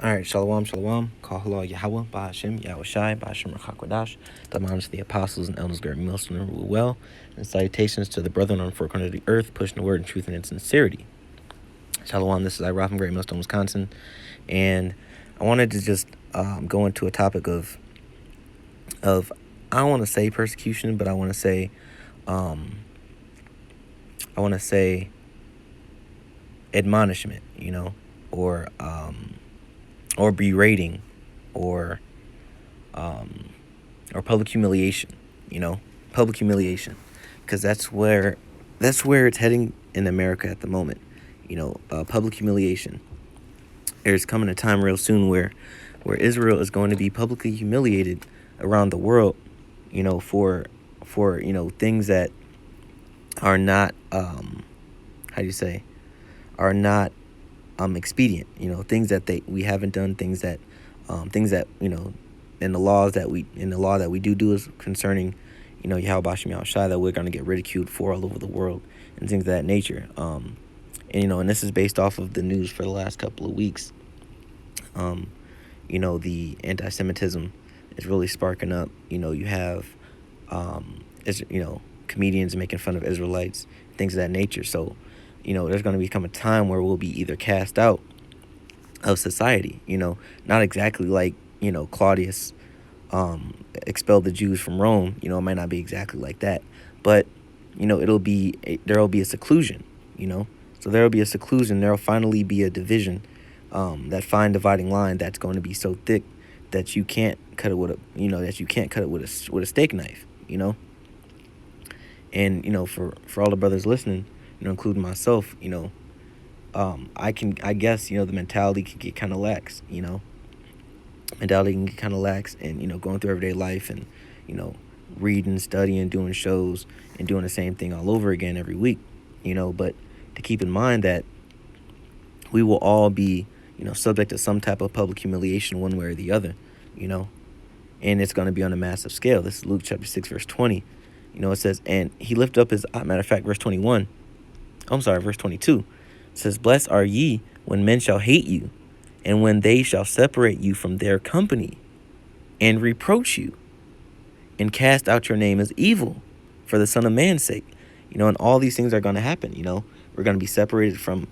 All right, Shalom, Shalom. Kahala Yahweh, Bahashim, Yahweh Shai, Bahashim Rachakwadash. The moms of the apostles and elders, Gary Milson, and rule well. And salutations to the brethren on four corners of the earth, pushing the word in truth and in sincerity. Shalom, this is Ira from Great Millstone, Wisconsin. And I wanted to just go into a topic of I don't want to say persecution, but I want to say admonishment, or berating, or public humiliation, public humiliation, because that's where it's heading in America at the moment. Public humiliation. There's coming a time real soon where Israel is going to be publicly humiliated around the world, for things that are not are not expedient, things that we haven't done, things that in the law that we do is concerning, Yahweh Bashim Yahweh Shai, that we're going to get ridiculed for all over the world and things of that nature. And this is based off of the news for the last couple of weeks. The anti-Semitism is really sparking up. You have comedians making fun of Israelites, things of that nature. So there's going to become a time where we'll be either cast out of society, not exactly like, Claudius expelled the Jews from Rome. It might not be exactly like that, but, there'll be a seclusion, so there'll be a seclusion. There'll finally be a division, that fine dividing line that's going to be so thick that you can't cut it with with a steak knife, and, for all the brothers listening, including myself, I guess, the mentality can get kind of lax, and, going through everyday life and, reading, studying, doing shows and doing the same thing all over again every week, but to keep in mind that we will all be, subject to some type of public humiliation one way or the other, and it's going to be on a massive scale. This is Luke chapter 6, verse 20. It says, and he lifted up his, matter of fact, verse 22. It says, blessed are ye when men shall hate you, and when they shall separate you from their company, and reproach you, and cast out your name as evil for the Son of Man's sake. And all these things are going to happen. We're going to be separated from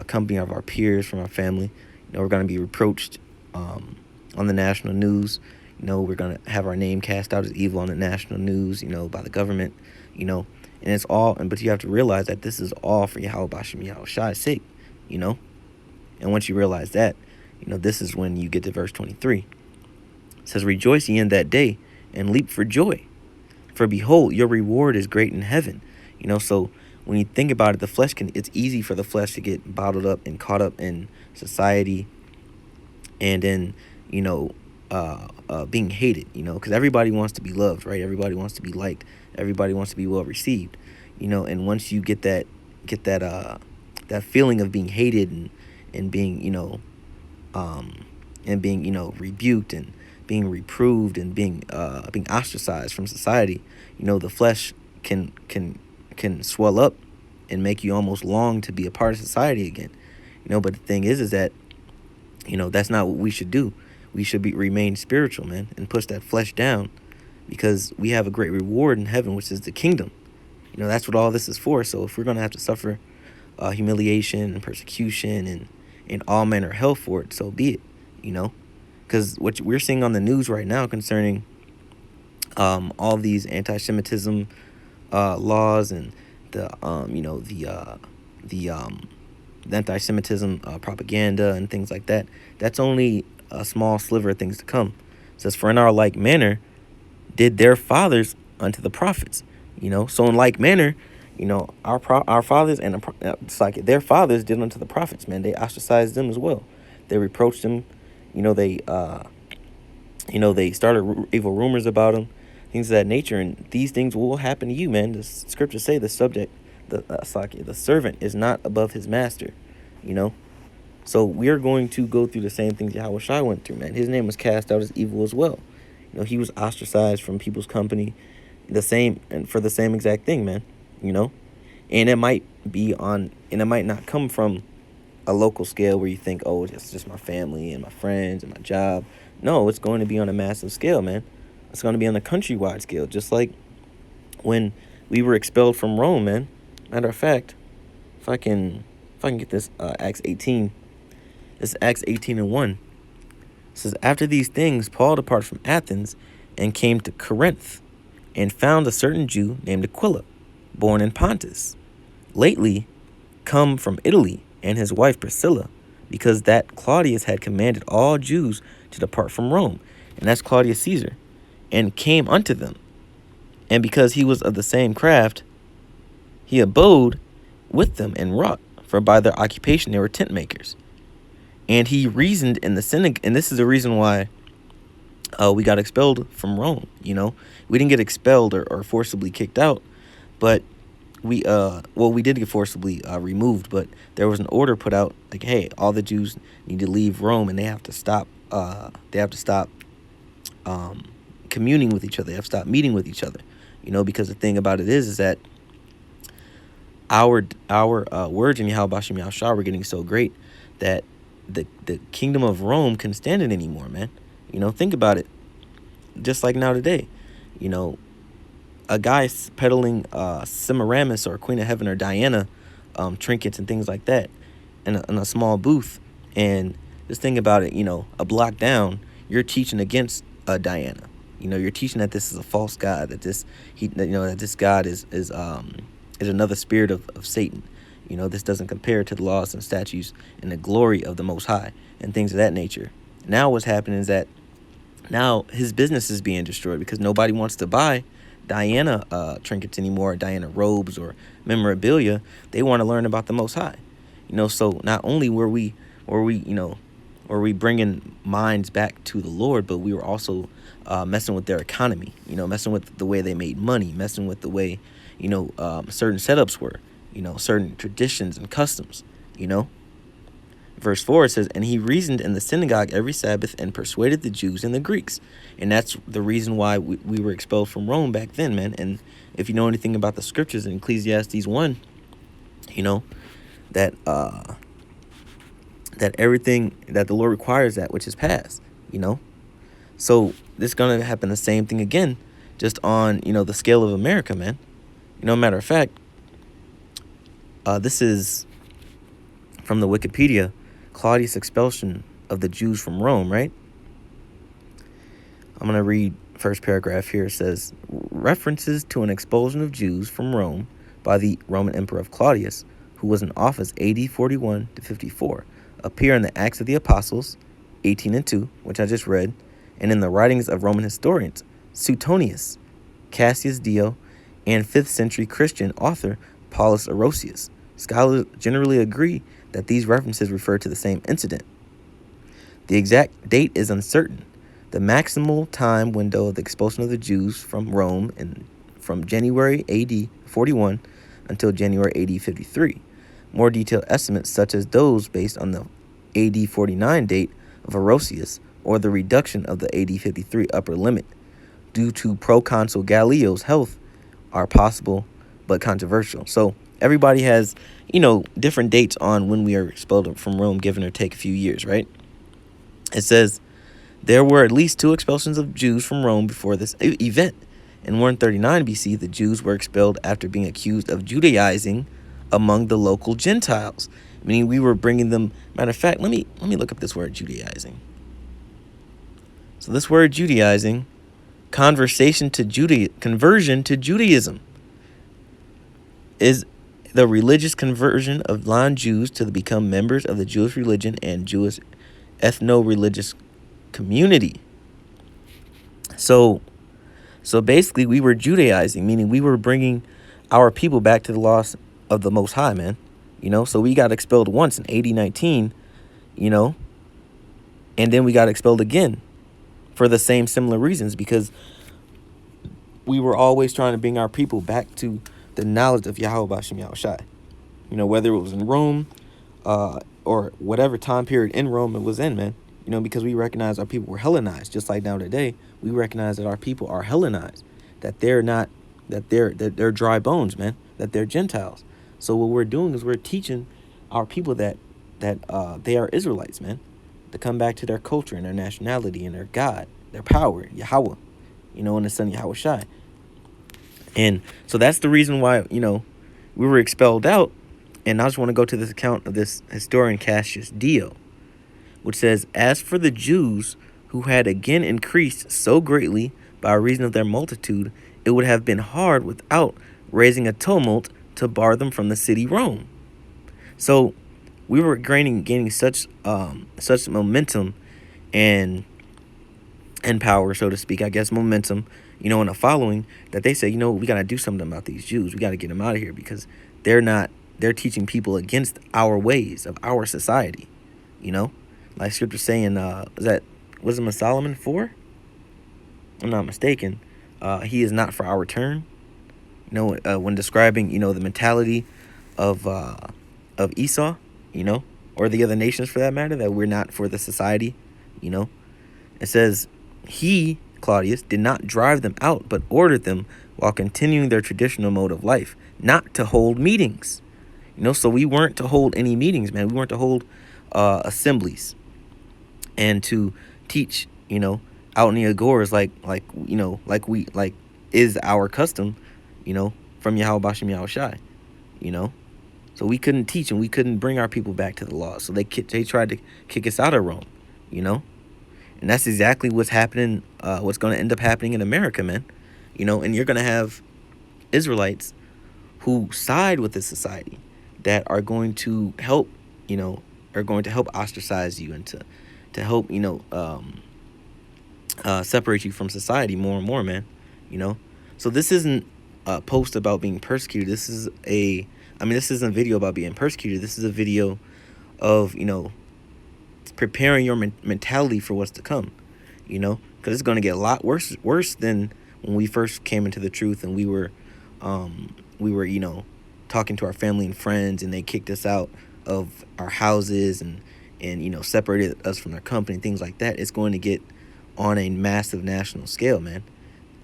company of our peers, from our family. We're going to be reproached on the national news. We're going to have our name cast out as evil on the national news, by the government, and it's all, but you have to realize that this is all for Yahweh Bashim Yahweh Shai's sake, and once you realize that, this is when you get to verse 23. It says, rejoice ye in that day, and leap for joy, for behold, your reward is great in heaven. So when you think about it, it's easy for the flesh to get bottled up and caught up in society, and in, being hated, because everybody wants to be loved, right? Everybody wants to be liked. Everybody wants to be well received, and once you get that feeling of being hated and being, rebuked and being reproved and being ostracized from society, the flesh can swell up and make you almost long to be a part of society again, but the thing is that, that's not what we should do. We should remain spiritual, man, and push that flesh down, because we have a great reward in heaven, which is the kingdom. That's what all this is for. So if we're going to have to suffer humiliation and persecution and all manner of hell for it, so be it, because what we're seeing on the news right now concerning all these anti-Semitism laws and the anti-Semitism propaganda and things like that, that's only a small sliver of things to come. It says, for in our like manner did their fathers unto the prophets. So in like manner, our fathers and it's like their fathers did unto the prophets, man. They ostracized them as well. They reproached them. They started evil rumors about them, things of that nature, and these things will happen to you, man. The scriptures say the servant is not above his master, So we are going to go through the same things Yahweh Shai went through, man. His name was cast out as evil as well. He was ostracized from people's company, for the same exact thing, man. And it might not come from a local scale where you think, oh, it's just my family and my friends and my job. No, it's going to be on a massive scale, man. It's going to be on a countrywide scale, just like when we were expelled from Rome, man. Matter of fact, if I can get this Acts 18, this is Acts 18 and 1. It says, after these things, Paul departed from Athens and came to Corinth, and found a certain Jew named Aquila, born in Pontus, lately come from Italy, and his wife Priscilla, because that Claudius had commanded all Jews to depart from Rome, and that's Claudius Caesar, and came unto them. And because he was of the same craft, he abode with them and wrought, for by their occupation they were tent makers. And he reasoned in the synagogue, and this is the reason why we got expelled from Rome. We didn't get expelled or forcibly kicked out, but we did get forcibly removed. But there was an order put out, like, hey, all the Jews need to leave Rome, and they have to stop. Communing with each other. They have to stop meeting with each other. Because the thing about it is that our words in Yahweh Bashim Yahushua were getting so great that the kingdom of Rome couldn't stand it anymore, man. Think about it. Just like now today, a guy peddling Semiramis or Queen of Heaven or Diana trinkets and things like that in a small booth. And just think about it, a block down, you're teaching against Diana. You're teaching that this is a false god, that this god is another spirit of Satan. This doesn't compare to the laws and statutes and the glory of the Most High and things of that nature. Now what's happening is that now his business is being destroyed because nobody wants to buy Diana trinkets anymore, Diana robes or memorabilia. They want to learn about the Most High. So not only were we bringing minds back to the Lord, but we were also messing with their economy, messing with the way they made money, messing with the way, certain setups were, certain traditions and customs, Verse 4, it says, and he reasoned in the synagogue every Sabbath and persuaded the Jews and the Greeks. And that's the reason why we were expelled from Rome back then, man. And if you know anything about the scriptures in Ecclesiastes 1, that everything that the Lord requires that which is past, So this is going to happen the same thing again, just on, the scale of America, man. Matter of fact, this is from the Wikipedia, Claudius' expulsion of the Jews from Rome, right? I'm going to read first paragraph here. It says, references to an expulsion of Jews from Rome by the Roman Emperor of Claudius, who was in office AD 41 to 54, appear in the Acts of the Apostles, 18 and 2, which I just read, and in the writings of Roman historians, Suetonius, Cassius Dio, and 5th century Christian author Paulus Orosius. Scholars generally agree that these references refer to the same incident. The exact date is uncertain. The maximal time window of the expulsion of the Jews from Rome from January AD 41 until January AD 53. More detailed estimates, such as those based on the AD 49 date of Orosius or the reduction of the AD 53 upper limit due to proconsul Galileo's health, are possible but controversial. So everybody has, different dates on when we are expelled from Rome, give or take a few years, right? It says, there were at least 2 expulsions of Jews from Rome before this event. In 139 BC, the Jews were expelled after being accused of Judaizing among the local Gentiles, meaning we were bringing them. Matter of fact, let me look up this word Judaizing. So this word Judaizing, conversion to Judaism, is the religious conversion of non-Jews to become members of the Jewish religion and Jewish ethno-religious community. So basically, we were Judaizing, meaning we were bringing our people back to the laws of the Most High, man. So we got expelled once in AD 19, and then we got expelled again for the same similar reasons, because we were always trying to bring our people back to the knowledge of Yahweh Bashim Yahushai. Whether it was in Rome or whatever time period in Rome it was in, man. Because we recognize our people were Hellenized, just like now today. We recognize that our people are Hellenized, that they're not, that they're dry bones, man, that they're Gentiles. So what we're doing is we're teaching our people that that they are Israelites, man. To come back to their culture and their nationality and their God, their power, Yahweh, and the Son Yahweh Shai. And so that's the reason why, we were expelled out. And I just want to go to this account of this historian Cassius Dio, which says, as for the Jews who had again increased so greatly by reason of their multitude, it would have been hard without raising a tumult to bar them from the city Rome. So we were gaining such momentum and power, so to speak, I guess, momentum, in a following, that they say, we got to do something about these Jews. We got to get them out of here because they're teaching people against our ways of our society, like scripture saying, is that Wisdom of Solomon 4? I'm not mistaken. He is not for our turn. When describing, the mentality of Esau, or the other nations for that matter, that we're not for the society, It says, he, Claudius, did not drive them out, but ordered them while continuing their traditional mode of life, not to hold meetings. So we weren't to hold any meetings, man. We weren't to hold assemblies and to teach, out in the agores like is our custom, from Yahweh Bashem Yahweh Shai, So we couldn't teach and we couldn't bring our people back to the law. So they tried to kick us out of Rome, And that's exactly what's happening, what's going to end up happening in America, man. And you're going to have Israelites who side with the society that are going to help, ostracize you and to help, separate you from society more and more, man. So this isn't a post about being persecuted. This isn't a video about being persecuted. This is a video of, preparing your mentality for what's to come, because it's going to get a lot worse than when we first came into the truth and we were talking to our family and friends and they kicked us out of our houses and separated us from their company and things like that. It's going to get on a massive national scale, man.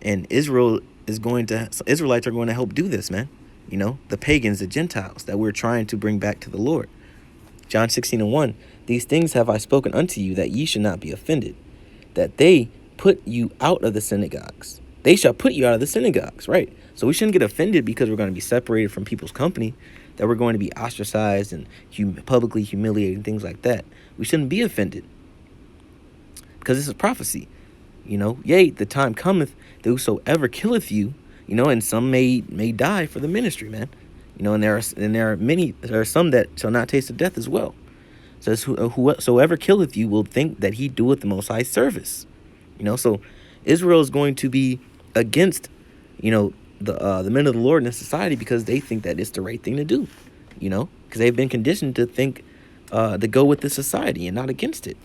And Israelites are going to help do this, man. The pagans, the Gentiles that we're trying to bring back to the Lord. John 16:1, these things have I spoken unto you, that ye should not be offended, that they put you out of the synagogues. They shall put you out of the synagogues, right? So we shouldn't get offended because we're going to be separated from people's company, that we're going to be ostracized and publicly humiliated and things like that. We shouldn't be offended because this is prophecy. Yea, the time cometh that whosoever killeth you, and some may die for the ministry, man. And there are some that shall not taste of death as well. It says, whosoever killeth you will think that he doeth the Most High service. So Israel is going to be against, the men of the Lord in society because they think that it's the right thing to do, because they've been conditioned to think, to go with the society and not against it.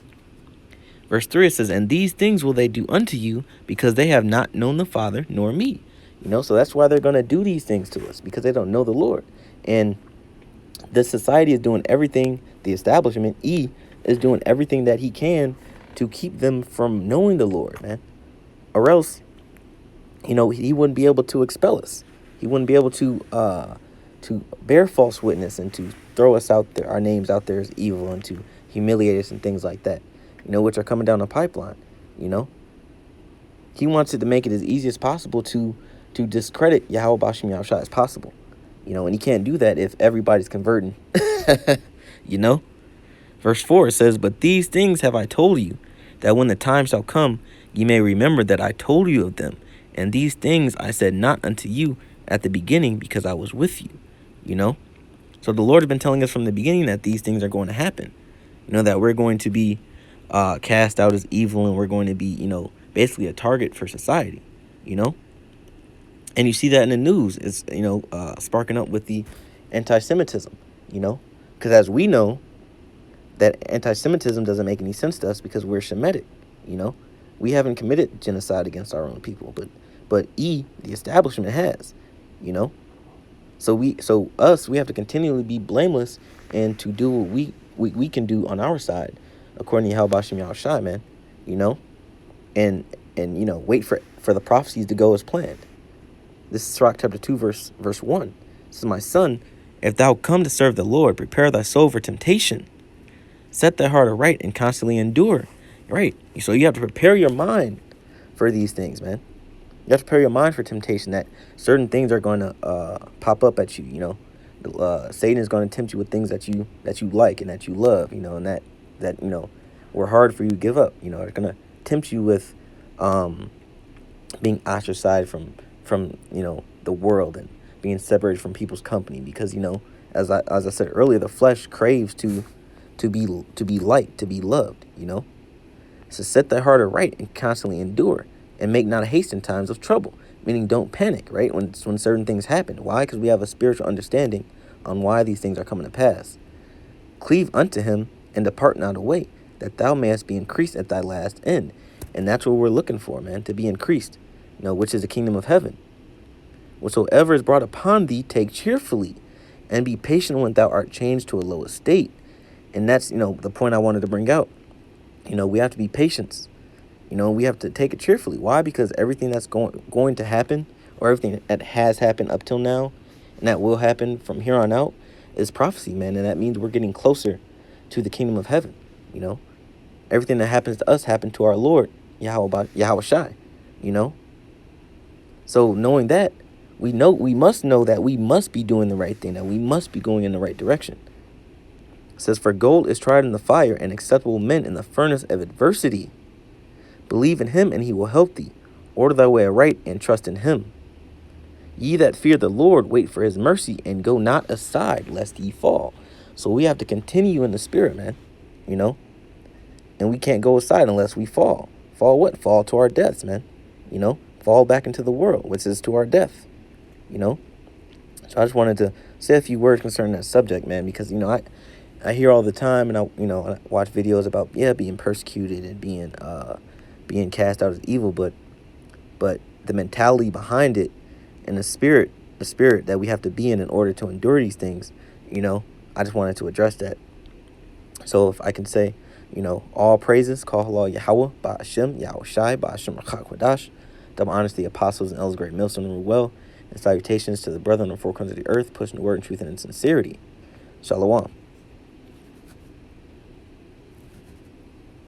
Verse 3, it says, and these things will they do unto you because they have not known the Father nor me. So that's why they're going to do these things to us, because they don't know the Lord. And the society is doing everything, the establishment, is doing everything that he can to keep them from knowing the Lord, man. Or else, he wouldn't be able to expel us. He wouldn't be able to bear false witness and to throw us out there, our names out there as evil, and to humiliate us and things like that, which are coming down the pipeline, He wants it to make it as easy as possible to discredit Yahweh Bashem Yahweh Shai as possible, and he can't do that if everybody's converting, Verse 4, it says, but these things have I told you, that when the time shall come, ye may remember that I told you of them. And these things I said not unto you at the beginning, because I was with you, So the Lord has been telling us from the beginning that these things are going to happen, that we're going to be cast out as evil, and we're going to be, basically a target for society, And you see that in the news. It's, sparking up with the anti-Semitism, because as we know, that anti-Semitism doesn't make any sense to us because we're Shemitic, We haven't committed genocide against our own people, but the establishment has, So we have to continually be blameless and to do what we can do on our side, according to Yahweh Bashem Yahweh Shai, man, and wait for the prophecies to go as planned. This is Sirach chapter 2, verse 1. This is, my son, if thou come to serve the Lord, prepare thy soul for temptation. Set that heart aright and constantly endure. Right. So you have to prepare your mind for these things, man. You have to prepare your mind for temptation, that certain things are going to pop up at you. Satan is going to tempt you with things that you like and that you love. And that were hard for you to give up. They're going to tempt you with being ostracized from the world, and being separated from people's company, because as I said earlier, the flesh craves to be liked, to be loved. So set that heart aright and constantly endure, and make not haste in times of trouble, meaning don't panic, right? When certain things happen. Why? Because we have a spiritual understanding on why these things are coming to pass. Cleave unto him and depart not away, that thou mayest be increased at thy last end. And that's what we're looking for, man, to be increased, which is the kingdom of heaven. Whatsoever is brought upon thee, take cheerfully, and be patient when thou art changed to a low estate. And that's, the point I wanted to bring out. We have to be patient. We have to take it cheerfully. Why? Because everything that's going to happen, or everything that has happened up till now, and that will happen from here on out, is prophecy, man. And that means we're getting closer to the kingdom of heaven. Everything that happens to us happened to our Lord, Yahweh Shai. So knowing that, we must know that we must be doing the right thing, that we must be going in the right direction. It says, for gold is tried in the fire, and acceptable men in the furnace of adversity. Believe in him, and he will help thee. Order thy way aright, and trust in him. Ye that fear the Lord, wait for his mercy, and go not aside, lest ye fall. So we have to continue in the spirit, man. And we can't go aside unless we fall. Fall what? Fall to our deaths, man. Fall back into the world, which is to our death. So I just wanted to say a few words concerning that subject, man, because I hear all the time, and I watch videos about being persecuted and being cast out as evil, but the mentality behind it, and the spirit that we have to be in order to endure these things, I just wanted to address that. So if I can say, all praises, call halal Yahweh, Ba'ashem, Yahweh Shai, Ba'ashem Rachak Kodash, double honors to the apostles and elders, great millstone and well, and salutations to the brethren on four corners of the earth, pushing the word in truth and in sincerity. Shalom.